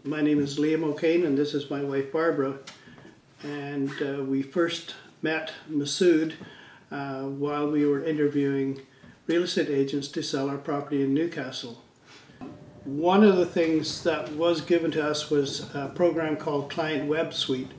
My name is Liam O'Kane and this is my wife Barbara, and we first met Masood while we were interviewing real estate agents to sell our property in Newcastle. One of the things that was given to us was a program called Client Web Suite.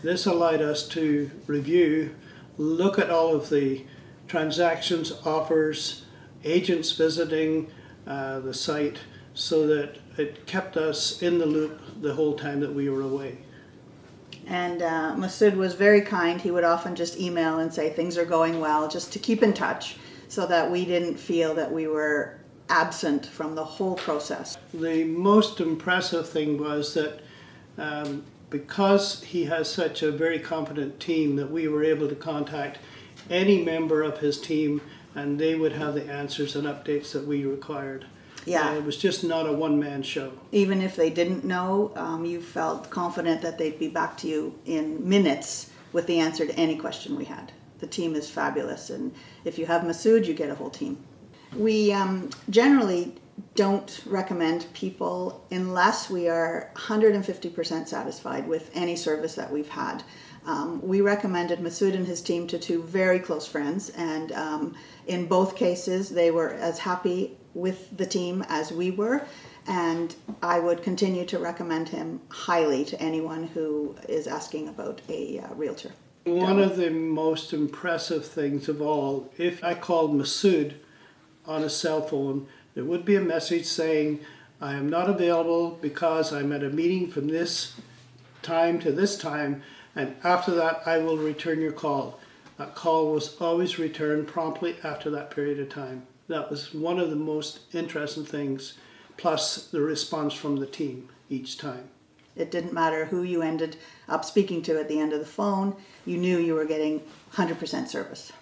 This allowed us to review, look at all of the transactions, offers, agents visiting the site, so that it kept us in the loop the whole time that we were away. And Masood was very kind. He would often just email and say things are going well, just to keep in touch so that we didn't feel that we were absent from the whole process. The most impressive thing was that because he has such a very competent team, that we were able to contact any member of his team and they would have the answers and updates that we required. Yeah. It was just not a one-man show. Even if they didn't know, you felt confident that they'd be back to you in minutes with the answer to any question we had. The team is fabulous, and if you have Masood, you get a whole team. We generally don't recommend people unless we are 150% satisfied with any service that we've had. We recommended Masood and his team to two very close friends, and in both cases they were as happy with the team as we were, and I would continue to recommend him highly to anyone who is asking about a realtor. One of the most impressive things of all, if I called Masood on a cell phone, there would be a message saying, I am not available because I'm at a meeting from this time to this time, and after that I will return your call. That call was always returned promptly after that period of time. That was one of the most interesting things, plus the response from the team each time. It didn't matter who you ended up speaking to at the end of the phone, you knew you were getting 100% service.